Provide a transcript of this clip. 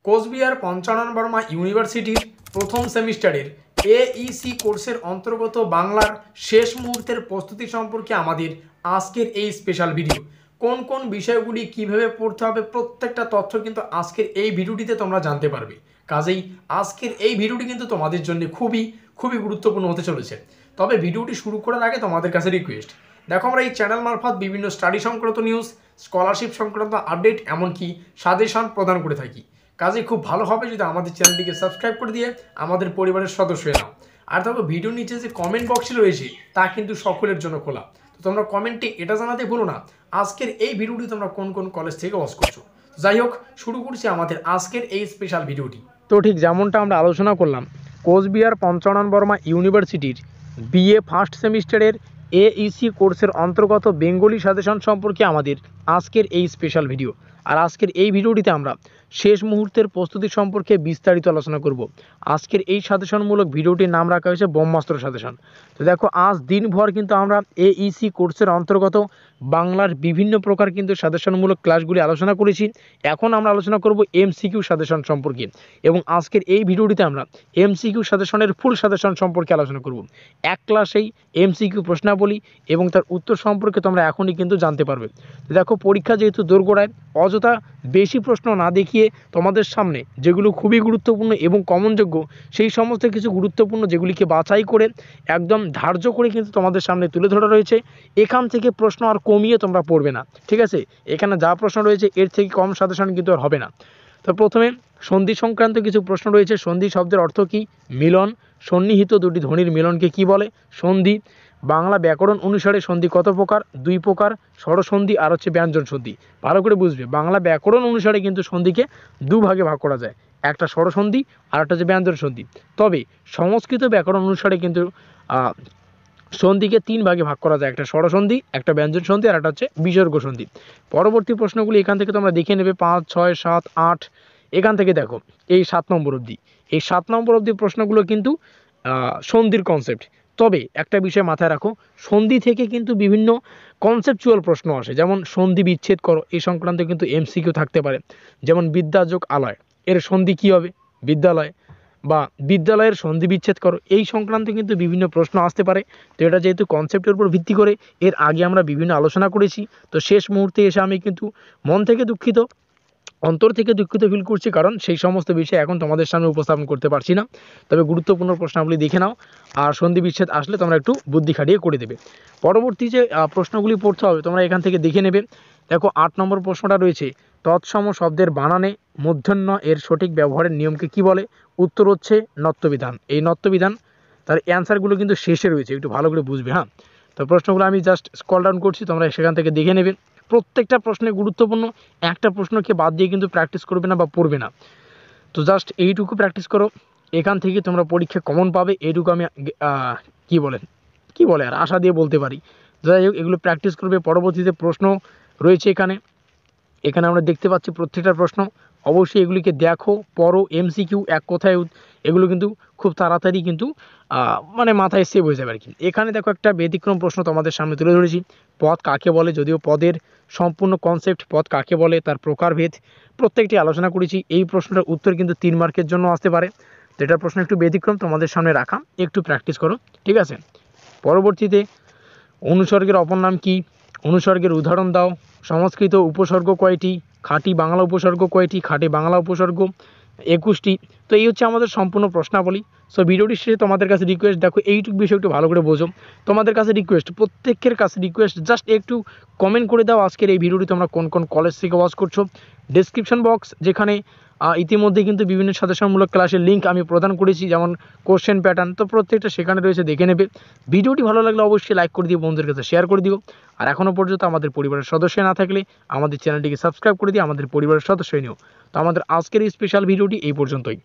কোচবিহার পঞ্চানন বর্মা ইউনিভার্সিটির প্রথম সেমিস্টারের এইসি কোর্সের অন্তর্গত বাংলার শেষ মুহূর্তের প্রস্তুতি সম্পর্কে আমাদের আজকের এই স্পেশাল ভিডিও। কোন কোন বিষয়গুলি কিভাবে পড়তে হবে প্রত্যেকটা তথ্য কিন্তু আজকের এই ভিডিওটিতে তোমরা জানতে পারবে। কাজেই আজকের এই ভিডিওটি কিন্তু তোমাদের জন্য খুবই খুবই গুরুত্বপূর্ণ হতে চলেছে। তবে ভিডিওটি শুরু করার আগে তোমাদের কাছে রিকোয়েস্ট, দেখো আমরা এই চ্যানেল মারফত বিভিন্ন স্টাডি সংক্রান্ত নিউজ, স্কলারশিপ সংক্রান্ত আপডেট, এমনকি সাজেশন প্রদান করে থাকি। কাজে খুব ভালো হবে যদি আমাদের চ্যানেলটিকে সাবস্ক্রাইব করে দিয়ে আমাদের পরিবারের সদস্য হয়ে নাও। আর দেখো ভিডিওর নিচে যে কমেন্ট বক্সটি রয়েছে তা কিন্তু সকলের জন্য খোলা, তো তোমরা কমেন্টে এটা জানাতে ভুলো না আজকের এই ভিডিওটি তোমরা কোন কোন কলেজ থেকে ওয়াচ করছো। যাই হোক, শুরু করছি আমাদের আজকের এই স্পেশাল ভিডিওটি। তো ঠিক যেমনটা আমরা আলোচনা করলাম, কোচবিহার পঞ্চানন বর্মা ইউনিভার্সিটির বিএ ফার্স্ট সেমিস্টারের এইসি কোর্সের অন্তর্গত বেঙ্গলি সাজেশন সম্পর্কে আমাদের আজকের এই স্পেশাল ভিডিও। আর আজকের এই ভিডিওটিতে আমরা শেষ মুহূর্তের প্রস্তুতি সম্পর্কে বিস্তারিত আলোচনা করব। আজকের এই সাজেশনমূলক ভিডিওটির নাম রাখা হয়েছে ব্রহ্মাস্ত্র সাজেশন। তো দেখো, আজ দিনভর কিন্তু আমরা এইসি কোর্সের অন্তর্গত বাংলার বিভিন্ন প্রকার কিন্তু সাজেশনমূলক ক্লাসগুলি আলোচনা করেছি। এখন আমরা আলোচনা করব এমসিকিউ সাজেশন সম্পর্কে, এবং আজকের এই ভিডিওটিতে আমরা এমসিকিউ সাজেশনের ফুল সাজেশন সম্পর্কে আলোচনা করব। এক ক্লাসেই এমসিকিউ প্রশ্নাবলী এবং তার উত্তর সম্পর্কে তোমরা এখনই কিন্তু জানতে পারবে। তো দেখো, পরীক্ষা যেহেতু দোরগোড়ায়, অযথা বেশি প্রশ্ন না দেখিয়ে তোমাদের সামনে যেগুলো খুবই গুরুত্বপূর্ণ এবং কমনযোগ্য, সেই সমস্ত কিছু গুরুত্বপূর্ণ যেগুলিকে বাছাই করে একদম ধার্য করে কিন্তু তোমাদের সামনে তুলে ধরা রয়েছে। এখান থেকে প্রশ্ন আর কমিয়ে তোমরা পড়বে না, ঠিক আছে? এখানে যা প্রশ্ন রয়েছে এর থেকে কম সাজেশন কিন্তু আর হবে না। তো প্রথমে সন্ধি সংক্রান্ত কিছু প্রশ্ন রয়েছে। সন্ধি শব্দের অর্থ কী? মিলন। সন্নিহিত দুটি ধ্বনির মিলনকে কি বলে? সন্ধি। বাংলা ব্যাকরণ অনুসারে সন্ধি কত প্রকার? দুই প্রকার, স্বরসন্ধি আর হচ্ছে ব্যঞ্জন সন্ধি। ভালো করে বুঝবে, বাংলা ব্যাকরণ অনুসারে কিন্তু সন্ধিকে দুভাগে ভাগ করা যায়, একটা স্বরসন্ধি আর একটা হচ্ছে ব্যঞ্জন সন্ধি। তবে সংস্কৃত ব্যাকরণ অনুসারে কিন্তু সন্ধিকে তিন ভাগে ভাগ করা যায়, একটা স্বরসন্ধি, একটা ব্যঞ্জন সন্ধি আর একটা হচ্ছে বিসর্গ সন্ধি। পরবর্তী প্রশ্নগুলি এখান থেকে তোমরা দেখে নেবে, 5, 6, 7, 8, এখান থেকে দেখো এই 7 নম্বর অবধি। এই 7 নম্বর অবধি প্রশ্নগুলো কিন্তু সন্ধির কনসেপ্ট। তবে একটা বিষয় মাথায় রাখো, সন্ধি থেকে কিন্তু বিভিন্ন কনসেপচুয়াল প্রশ্ন আসে, যেমন সন্ধি বিচ্ছেদ করো, এই সংক্রান্ত কিন্তু এমসিকিউ থাকতে পারে। যেমন বিদ্যা যোগ আলয়, এর সন্ধি কী হবে? বিদ্যালয়। বা বিদ্যালয়ের সন্ধি বিচ্ছেদ করো, এই সংক্রান্ত কিন্তু বিভিন্ন প্রশ্ন আসতে পারে। তো এটা যেহেতু কনসেপ্টের উপর ভিত্তি করে, এর আগে আমরা বিভিন্ন আলোচনা করেছি। তো শেষ মুহূর্তে এসে আমি কিন্তু মন থেকে দুঃখিত, অন্তর থেকে দুঃখিত ফিল করছি, কারণ সেই সমস্ত বিষয় এখন তোমাদের সামনে উপস্থাপন করতে পারছি না। তবে গুরুত্বপূর্ণ প্রশ্নাবলী দেখে নাও, আর সন্ধি বিচ্ছেদ আসলে তোমরা একটু বুদ্ধি খাটিয়ে করে দেবে। পরবর্তী যে প্রশ্নগুলি পড়তে হবে তোমরা এখান থেকে দেখে নেবে। দেখো, 8 নম্বর প্রশ্নটা রয়েছে, তৎসম শব্দের বানানে মূর্ধন্য এর সঠিক ব্যবহারের নিয়মকে কি বলে? উত্তর হচ্ছে নত্যবিধান। এই নত্যবিধান, তার অ্যান্সারগুলো কিন্তু শেষে রয়েছে, একটু ভালো করে বুঝবে। হ্যাঁ, তো প্রশ্নগুলো আমি জাস্ট স্ক্রল ডাউন করছি, তোমরা সেখান থেকে দেখে নেবে। প্রত্যেকটা প্রশ্নে গুরুত্বপূর্ণ, একটা প্রশ্নকে বাদ দিয়ে কিন্তু প্র্যাকটিস করবে না বা পড়বে না। তো জাস্ট এইটুকু প্র্যাকটিস করো, এখান থেকে তোমরা পরীক্ষা কমন পাবে, এইটুকু আমি কি বলে আর আশা দিয়ে বলতে পারি। যাই হোক, এগুলো প্র্যাকটিস করবে। পরবর্তীতে প্রশ্ন রয়েছে এখানে আমরা দেখতে পাচ্ছি প্রত্যেকটা প্রশ্ন। অবশ্যই এগুলিকে দেখো, পড়ো, এমসিকিউ এক কথায় এগুলো কিন্তু খুব তাড়াতাড়ি কিন্তু মানে মাথায় সেভ হয়ে যাবে আর কি। এখানে দেখো একটা ব্যতিক্রম প্রশ্ন তোমাদের সামনে তুলে ধরেছি, পদ কাকে বলে? যদিও পদের সম্পূর্ণ কনসেপ্ট, পদ কাকে বলে, তার প্রকারভেদ প্রত্যেকটি আলোচনা করেছি। এই প্রশ্নটার উত্তর কিন্তু 3 মার্কের জন্য আসতে পারে। তো এটার প্রশ্ন একটু ব্যতিক্রম, তোমাদের সামনে রাখা, একটু প্র্যাকটিস করো, ঠিক আছে? পরবর্তীতে অনুসর্গের অপর নাম কি? অনুসর্গের উদাহরণ দাও। সংস্কৃত উপসর্গ কয়টি? খাঁটি বাংলা উপসর্গ কয়টি? খাঁটি বাংলা উপসর্গ 21টি। তো এই হচ্ছে আমাদের সম্পূর্ণ প্রশ্নাবলী। সো ভিডিওটির শেষে তোমাদের কাছে রিকোয়েস্ট, দেখো এইটুকু বিষয় একটু ভালো করে বোঝো। তোমাদের কাছে রিকোয়েস্ট, প্রত্যেকের কাছে রিকোয়েস্ট, জাস্ট একটু কমেন্ট করে দাও আজকের এই ভিডিওটি তোমরা কোন কোন কলেজ থেকে ওয়াচ করছো। ডেসক্রিপশন বক্স, যেখানে ইতিমধ্যে কিন্তু বিভিন্ন সাজেশনমূলক ক্লাসের লিঙ্ক আমি প্রদান করেছি, যেমন কোশ্চেন প্যাটার্ন, তো প্রত্যেকটা সেখানে রয়েছে, দেখে নেবে। ভিডিওটি ভালো লাগলে অবশ্যই লাইক করে দিও, বন্ধুদের কাছে শেয়ার করে দিও। আর এখনও পর্যন্ত আমাদের পরিবারের সদস্য না থাকলে আমাদের চ্যানেলটিকে সাবস্ক্রাইব করে দিও, আমাদের পরিবারের সদস্য নিও। তো আমাদের আজকের এই স্পেশাল ভিডিওটি এই পর্যন্তই।